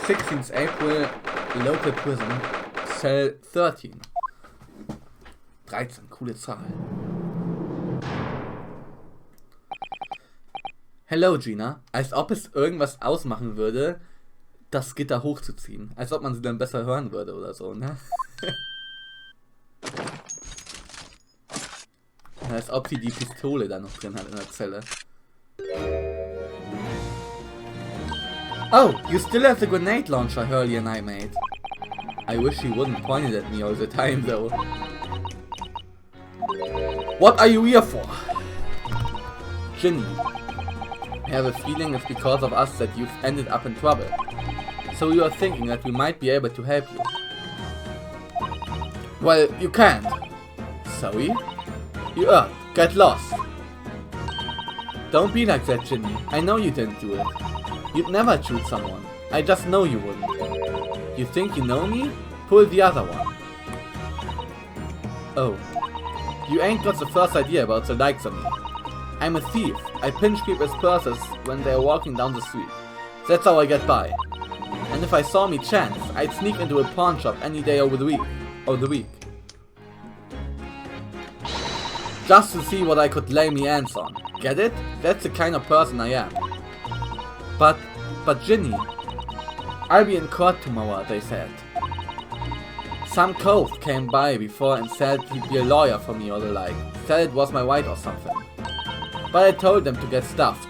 16th April, local prison, Cell 13. 13, coole Zahl. Hello Gina, als ob es irgendwas ausmachen würde, das Gitter hochzuziehen. Als ob man sie dann besser hören würde oder so, ne? Als ob sie die Pistole da noch drin hat in der Zelle. Oh, you still have the grenade launcher Hurley and I made. I wish you wouldn't point it at me all the time though. What are you here for? Ginny. I have a feeling it's because of us that you've ended up in trouble. So you are thinking that we might be able to help you. Well, you can't. Sorry? You get lost. Don't be like that, Ginny. I know you didn't do it. You'd never shoot someone. I just know you wouldn't. You think you know me? Pull the other one. Oh. You ain't got the first idea about the likes of me. I'm a thief. I pinch people's purses when they're walking down the street. That's how I get by. And if I saw me chance, I'd sneak into a pawn shop any day of the week. Just to see what I could lay me hands on. Get it? That's the kind of person I am. But Ginny, I'll be in court tomorrow, they said. Some cove came by before and said he'd be a lawyer for me or the like. Said it was my right or something. But I told them to get stuffed.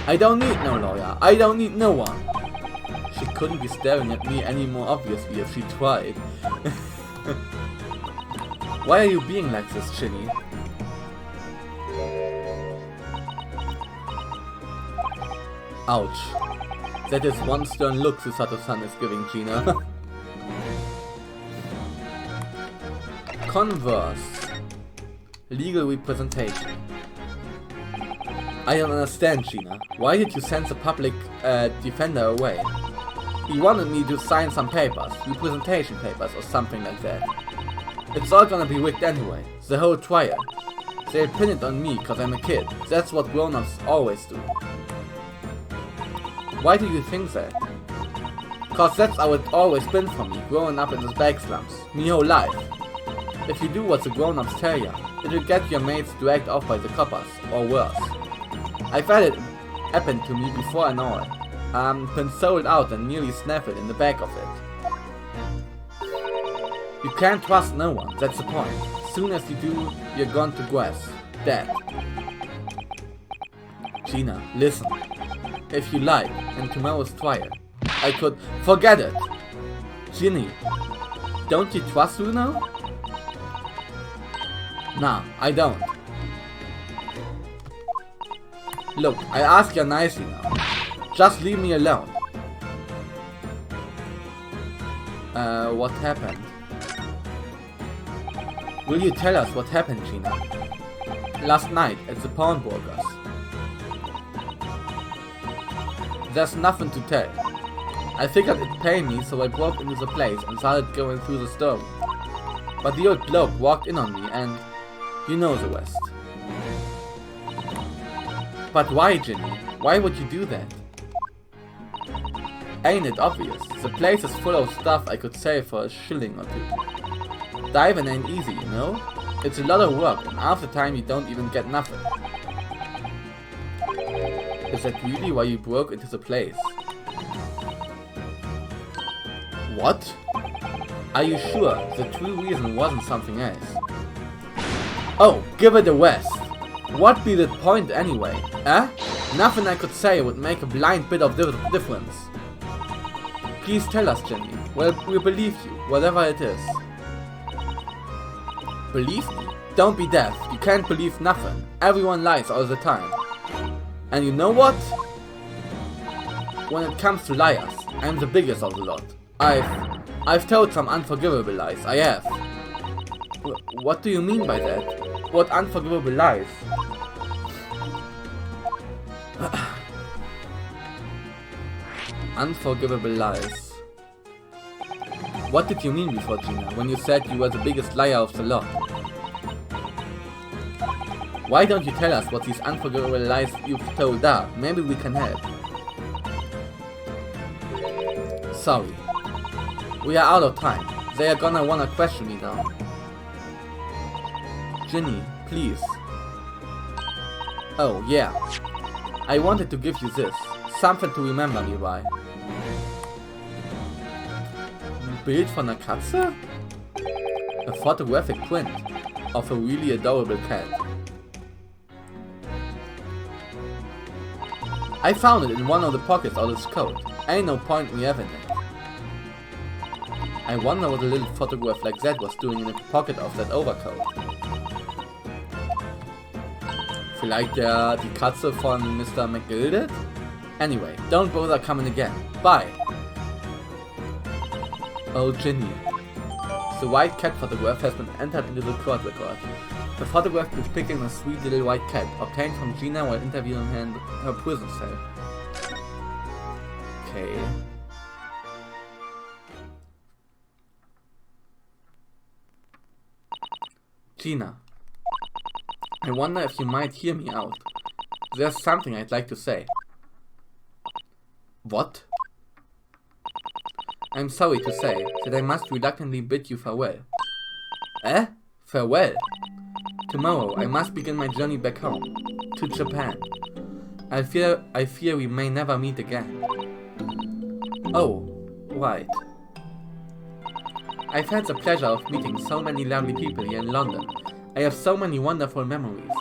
I don't need no lawyer. I don't need no one. She couldn't be staring at me any more obviously if she tried. Why are you being like this, Ginny? Ouch. That is one stern look Susato-san is giving Gina. Converse. Legal representation. I don't understand, Gina. Why did you send the public defender away? He wanted me to sign some papers, representation papers or something like that. It's all gonna be rigged anyway, the whole trial. They'll pin it on me cause I'm a kid. That's what grown-ups always do. Why do you think that? Cause that's how it's always been for me, growing up in the back slums, me whole life. If you do what the grown-ups tell ya, it'll get your mates dragged off by the coppers, or worse. I've had it happen to me before and all. Been sold out and nearly snapped in the back of it. You can't trust no one, that's the point. Soon as you do, you're gone to grass. Dead. Gina, listen. If you like, in tomorrow's trial, I could... Forget it! Ginny, don't you trust Runo? Nah, I don't. Look, I ask you nicely now. Just leave me alone. What happened? Will you tell us what happened, Gina? Last night at the pawnbrokers. There's nothing to tell. I figured it'd pay me, so I broke into the place and started going through the store. But the old bloke walked in on me and... you know the rest. But why, Ginny? Why would you do that? Ain't it obvious? The place is full of stuff I could sell for a shilling or two. Diving ain't easy, you know? It's a lot of work and half the time you don't even get nothing. Is that really why you broke into the place? What? Are you sure the true reason wasn't something else? Oh, give it a rest. What be the point anyway, eh? Nothing I could say would make a blind bit of difference. Please tell us, Jenny. Well, we believe you, whatever it is. Believe me? Don't be deaf. You can't believe nothing. Everyone lies all the time. And you know what? When it comes to liars, I'm the biggest of the lot. I've told some unforgivable lies, I have. What do you mean by that? What unforgivable lies? Unforgivable lies. What did you mean before, Gina, when you said you were the biggest liar of the lot? Why don't you tell us what these unforgivable lies you've told are? Maybe we can help. sorry. We are out of time. They are gonna wanna question me now. Ginny, please. Oh, yeah. I wanted to give you this. Something to remember me by. Bild von einer Katze? A photographic print of a really adorable cat. I found it in one of the pockets of this coat. Ain't no point me having it. I wonder what a little photograph like that was doing in the pocket of that overcoat. Vielleicht die Katze von Mr. McGilded? Anyway, don't bother coming again. Bye! Oh, Ginny. The white cat photograph has been entered into the court record. The photograph depicting a sweet little white cat, obtained from Gina while interviewing her in her prison cell. Okay. Gina. I wonder if you might hear me out. There's something I'd like to say. What? I'm sorry to say that I must reluctantly bid you farewell. Eh? Farewell? Tomorrow I must begin my journey back home, to Japan. I fear we may never meet again. Oh, right. I've had the pleasure of meeting so many lovely people here in London. I have so many wonderful memories.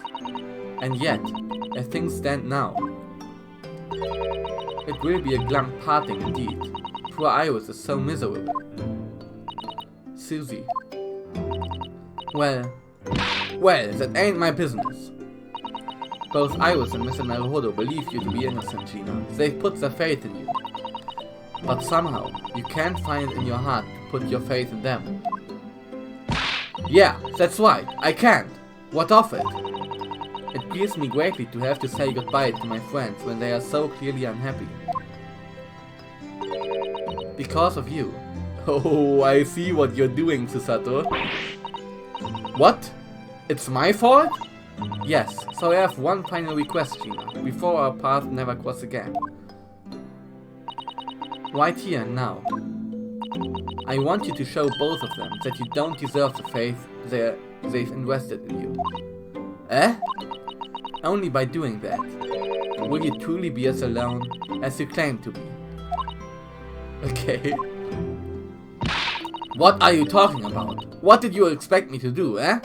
And yet, as things stand now, it will be a glum parting indeed. Poor Iris is so miserable. Susie. Well, that ain't my business. Both Iris and Mr. Naruhodo believe you to be innocent, Gina. They've put their faith in you. But somehow, you can't find it in your heart to put your faith in them. Yeah, that's right, I can't. What of it? It grieves me greatly to have to say goodbye to my friends when they are so clearly unhappy. Because of you. Oh, I see what you're doing, Susato. What? It's my fault? Yes, so I have one final request, Gina, before our paths never cross again. Right here and now. I want you to show both of them that you don't deserve the faith they've invested in you. Eh? Only by doing that will you truly be as alone as you claim to be. Okay. What are you talking about? What did you expect me to do, eh?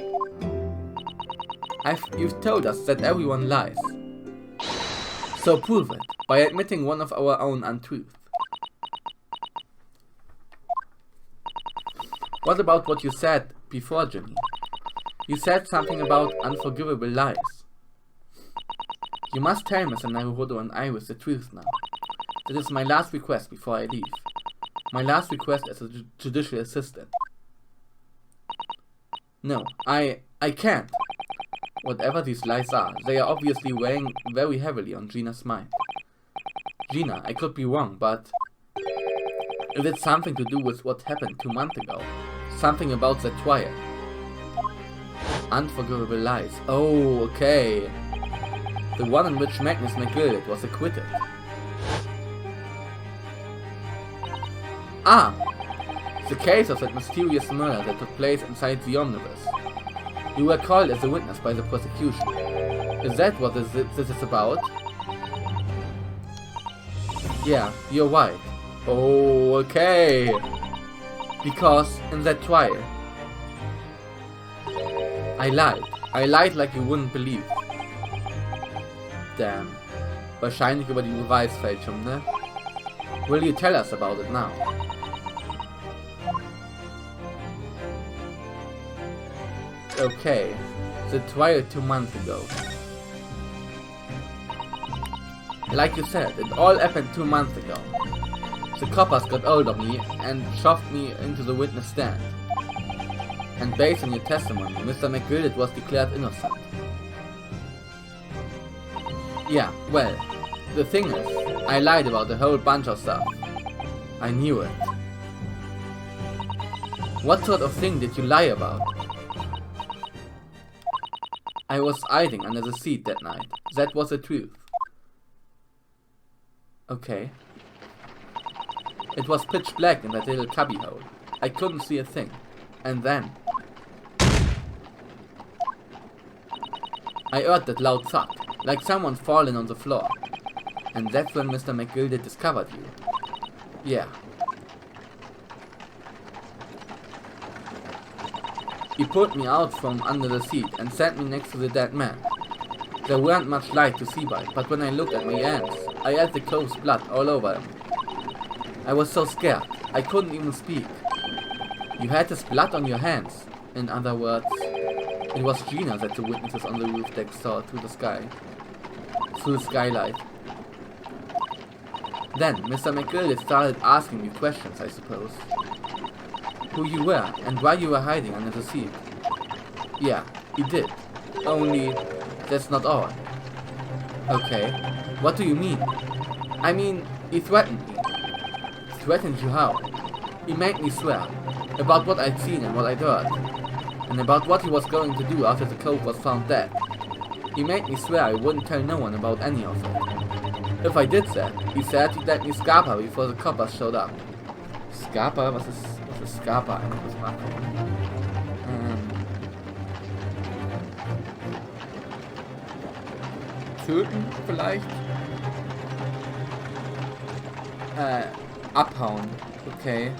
You've told us that everyone lies. So prove it by admitting one of our own untruths. What about what you said before, Ginny? You said something about unforgivable lies. You must tell Mr. Naruhodo and Iris the truth now. That is my last request before I leave. My last request as a judicial assistant. No, I can't. Whatever these lies are, they are obviously weighing very heavily on Gina's mind. Gina, I could be wrong, but is it something to do with what happened 2 months ago? Something about that trial? Unforgivable lies. Oh, okay. The one in which Magnus McGilded was acquitted. Ah! The case of that mysterious murder that took place inside the omnibus. You were called as a witness by the prosecution. Is that what this is about? Yeah, you're right. Oh, okay. Because in that trial, I lied. I lied like you wouldn't believe. Damn. Wahrscheinlich über die Beweisfälschung, ne? Will you tell us about it now? Okay. The trial 2 months ago. Like you said, it all happened 2 months ago. The coppers got hold of me and shoved me into the witness stand. And based on your testimony, Mr. McGilded was declared innocent. Yeah, well, the thing is, I lied about a whole bunch of stuff. I knew it. What sort of thing did you lie about? I was hiding under the seat that night. That was the truth. Okay. It was pitch black in that little cubbyhole. I couldn't see a thing. And then I heard that loud thud, like someone falling on the floor. And that's when Mr. McGildet discovered you. Yeah. He pulled me out from under the seat and sat me next to the dead man. There weren't much light to see by, but when I looked at my hands, I had the cove's blood all over them. I was so scared, I couldn't even speak. You had this blood on your hands. In other words, it was Gina that the witnesses on the roof deck saw through the skylight. Then, Mr. McGildet started asking me questions, I suppose. Who you were, and why you were hiding under the seat. Yeah, he did. Only, that's not all. Okay, what do you mean? I mean, he threatened me. Threatened you how? He made me swear. About what I'd seen and what I'd heard. And about what he was going to do after the cove was found dead. He made me swear I wouldn't tell no one about any of it. If I did that, he said he'd let me Scarpa before the coppers showed up. Scarpa? Was ist Scarpa eigentlich? Was macht er? Töten vielleicht? Abhauen. Okay.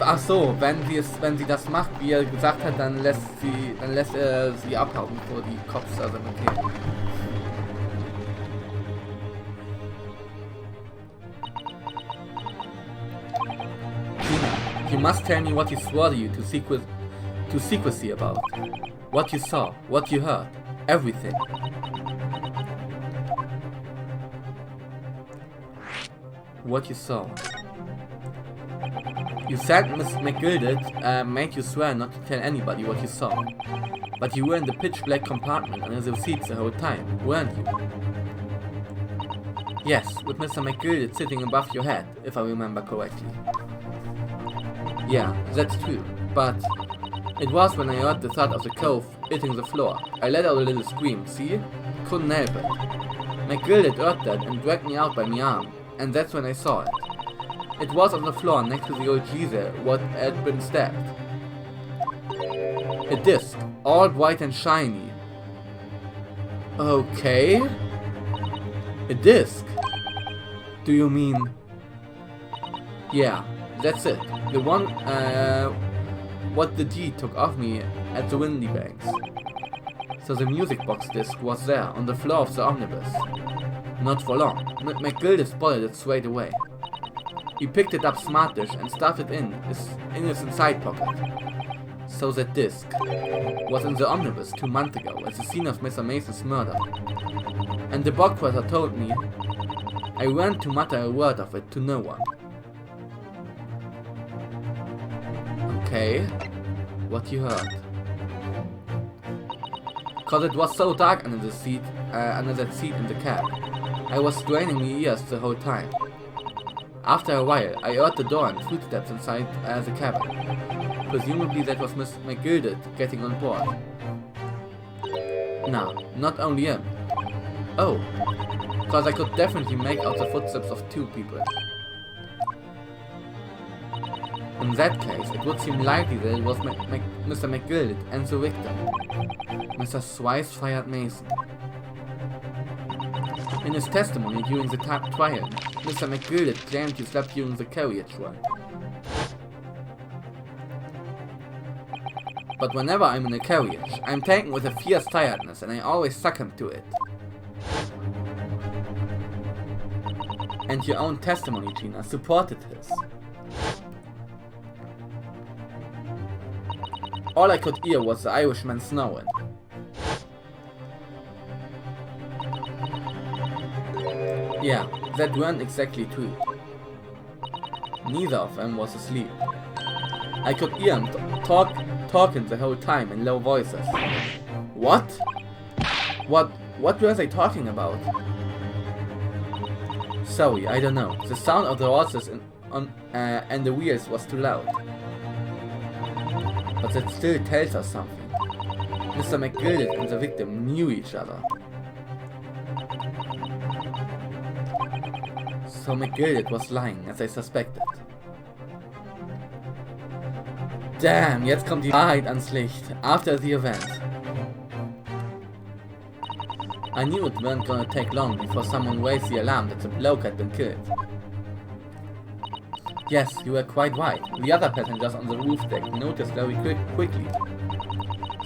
Ach so, wenn sie das macht, wie er gesagt hat, dann lässt er sie abhauen, bevor die Cops da sind. Okay. Gina, you must tell me what he swore to you to secrecy about. What you saw, what you heard, everything. What you saw. You said Miss McGildet made you swear not to tell anybody what you saw. But you were in the pitch black compartment under the seats the whole time, weren't you? Yes, with Mr. McGildet sitting above your head, if I remember correctly. Yeah, that's true, but it was when I heard the thud of the cove hitting the floor. I let out a little scream, see? Couldn't help it. McGildet heard that and dragged me out by my arm, and that's when I saw it. It was on the floor next to the old Zelle what had been stabbed. A disc, all white and shiny. Okay. A disc? Do you mean... Yeah, that's it. The one, what the G took off me at the Windy Banks. So the music box disc was there, on the floor of the omnibus. Not for long. McGildet spotted it straight away. He picked it up smartish and stuffed it in his inside pocket. So that disc was in the omnibus 2 months ago at the scene of Mr. Mason's murder. And the bookkeeper told me I weren't to mutter a word of it to no one. Okay, what you heard? Cause it was so dark under that seat in the cab. I was straining my ears the whole time. After a while, I heard the door and footsteps inside the cabin. Presumably that was Miss McGildet getting on board. No, not only him. Oh, cause I could definitely make out the footsteps of 2 people. In that case, it would seem likely that it was Mr. McGildet and the victim, Mr. Swice fired Mason. In his testimony during the trial, Mr. McGildet claimed he slept during the carriage ride. But whenever I'm in a carriage, I'm taken with a fierce tiredness and I always succumb to it. And your own testimony, Gina, supported his. All I could hear was the Irishman snowing. Yeah, that weren't exactly true. Neither of them was asleep. I could hear him talking the whole time in low voices. What? What were they talking about? Sorry, I don't know. The sound of the horses and the wheels was too loud. But that still tells us something. Mr. McGildet and the victim knew each other. So McGildet was lying, as I suspected. Damn, jetzt kommt die Wahrheit ans Licht. After the event. I knew it weren't gonna take long before someone raised the alarm that the bloke had been killed. Yes, you were quite right. The other passengers on the roof deck noticed very quickly.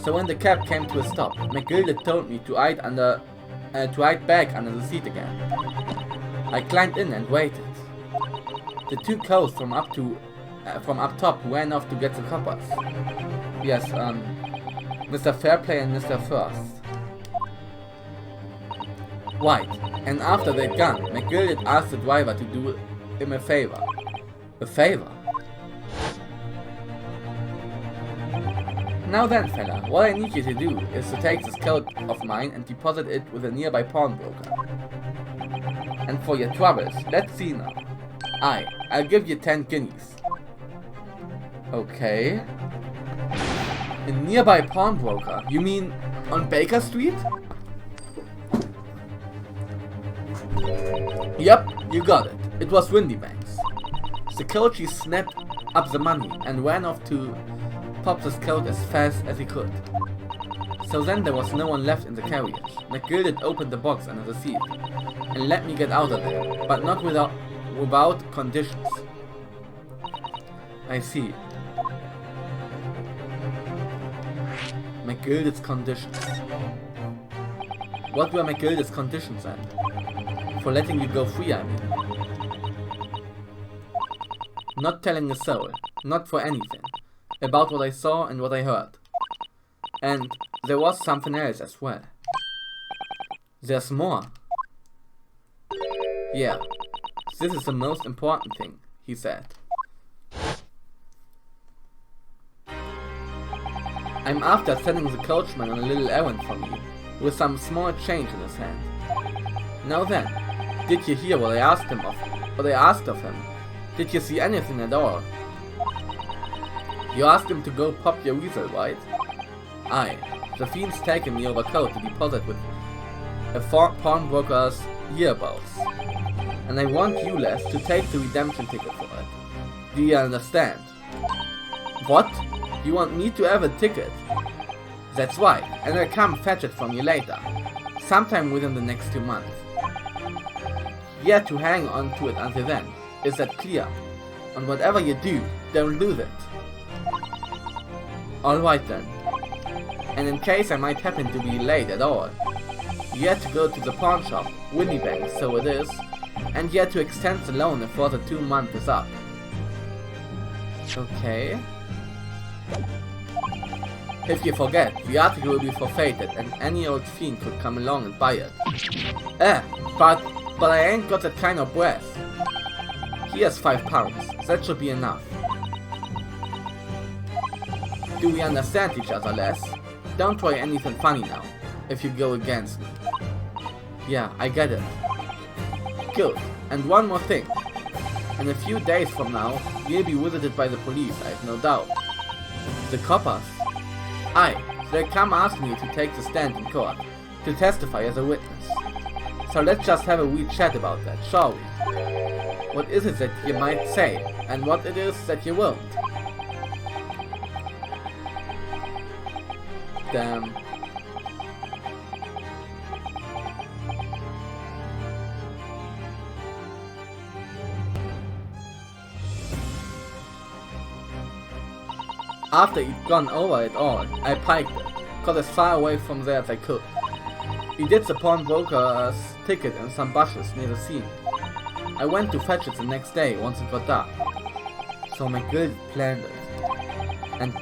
So when the cab came to a stop, McGildet told me to hide back under the seat again. I climbed in and waited. The two cows from up top ran off to get the coppers. Yes, Mr. Fairplay and Mr. First. Right, and after they'd gone, McGildet asked the driver to do him a favor. A favor? Now then, fella, what I need you to do is to take this coat of mine and deposit it with a nearby pawnbroker. And for your troubles, let's see now. I'll give you 10 guineas. Okay. A nearby pawnbroker? You mean on Baker Street? Yep, you got it. It was Windybanks. Security snapped up the money and ran off to pop this coat as fast as he could. So then there was no one left in the carriage. McGildet opened the box under the seat and let me get out of there, but not without conditions. I see. McGildet's conditions. What were McGildet's conditions then? For letting you go free, I mean. Not telling a soul, not for anything, about what I saw and what I heard. And there was something else as well. There's more. Yeah, this is the most important thing, he said. I'm after sending the coachman on a little errand for me, with some small change in his hand. Now then, did you hear what I asked of him? Did you see anything at all? You asked him to go pop your weasel, right? Aye, the fiend's taken me over coat to deposit with a pawnbroker's yearbouts. And I want you, Les, to take the redemption ticket for it. Do you understand? What? You want me to have a ticket? That's right, and I'll come fetch it from you later. Sometime within the next 2 months. You have to hang on to it until then. Is that clear? And whatever you do, don't lose it. Alright then. And in case I might happen to be late at all, you had to go to the pawn shop, Windybanks, so it is, and you had to extend the loan before the 2 months is up. Okay. If you forget, the article will be forfeited and any old fiend could come along and buy it. But I ain't got that kind of breath. Here's £5, that should be enough. Do we understand each other, Les? Don't try anything funny now, if you go against me. Yeah, I get it. Good, and one more thing. In a few days from now, you'll be visited by the police, I have no doubt. The coppers? Aye, they'll come asking you to take the stand in court, to testify as a witness. So let's just have a wee chat about that, shall we? What is it that you might say, and what it is that you won't? Damn. After he'd gone over it all, I piked it, got as far away from there as I could. He did the pawnbroker's ticket in some bushes near the scene. I went to fetch it the next day once it got dark. So McGildet planned it, and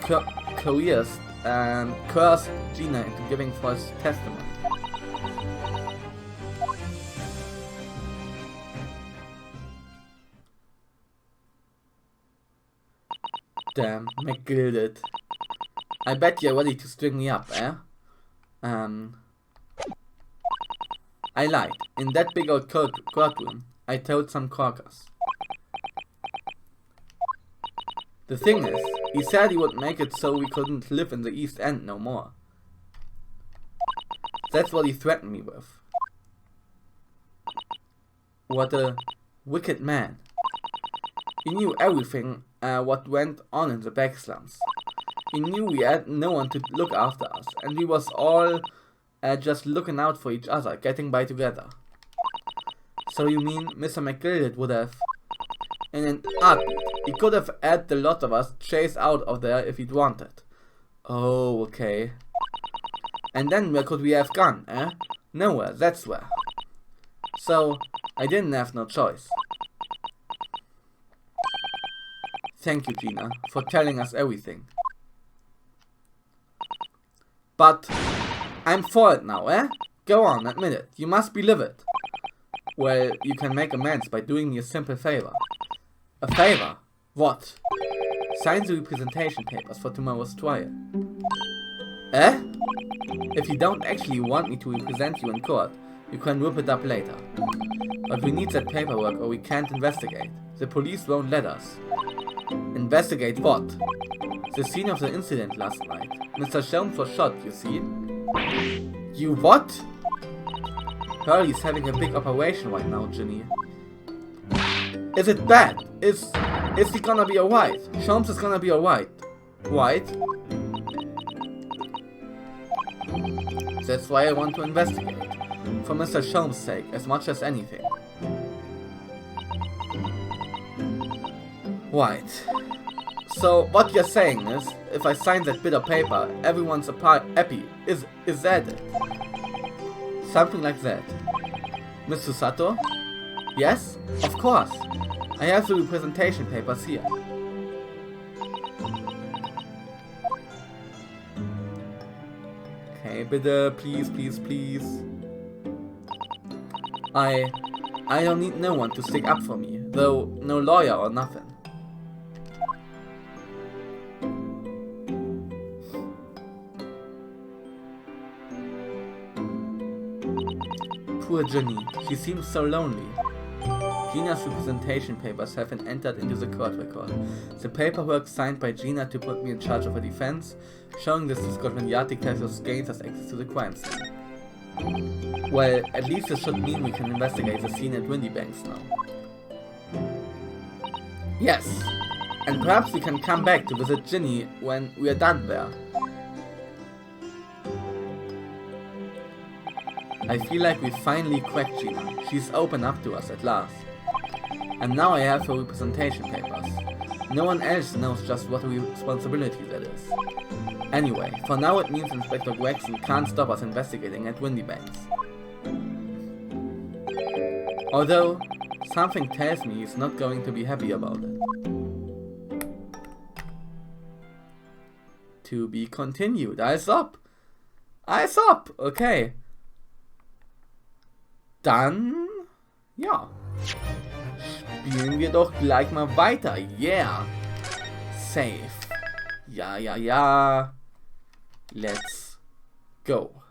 cursed Gina into giving false testimony. Damn, McGildet. I bet you're ready to string me up, eh? I lied. In that big old courtroom, I told some corkers. The thing is, he said he would make it so we couldn't live in the East End no more. That's what he threatened me with. wicked man. He knew everything what went on in the back slums. He knew we had no one to look after us, and we was all just looking out for each other, getting by together. So you mean Mr. McGildet would have, in an heartbeat, he could have had the lot of us chased out of there if he'd wanted. Oh, okay. And then where could we have gone, eh? Nowhere, that's where. So, I didn't have no choice. Thank you, Gina, for telling us everything. But, I'm for it now, eh? Go on, admit it. You must be livid. Well, you can make amends by doing me a simple favor. A favor? What? Sign the representation papers for tomorrow's trial. Eh? If you don't actually want me to represent you in court, you can whip it up later. But we need that paperwork or we can't investigate. The police won't let us. Investigate what? The scene of the incident last night. Mr. Sholmes was shot, you see? You what? Hurley's having a big operation right now, Ginny. Is it bad? Is he gonna be alright? Sholmes is gonna be alright. Right? That's why I want to investigate. For Mr. Sholmes' sake, as much as anything. Right. So, what you're saying is, if I sign that bit of paper, everyone's happy. Is that it? Something like that. Miss Susato? Yes? Of course. I have the representation papers here. Okay, bitte, please, please, please. I don't need no one to stick up for me, though no lawyer or nothing. Poor Ginny, she seems so lonely. Gina's representation papers have been entered into the court record. The paperwork signed by Gina to put me in charge of her defense, showing this to Scotland Yard detectives gains us access to the crime scene. Well, at least this should mean we can investigate the scene at Windybanks now. Yes, and perhaps we can come back to visit Ginny when we are done there. I feel like we finally cracked Gina. She's opened up to us at last. And now I have her representation papers. No one else knows just what a responsibility that is. Anyway, for now it means Inspector Gregson can't stop us investigating at Windybanks. Although, something tells me he's not going to be happy about it. To be continued. Eyes up! Eyes up! Okay. Dann, ja, spielen wir doch gleich mal weiter. Yeah. Safe. Ja. Let's go.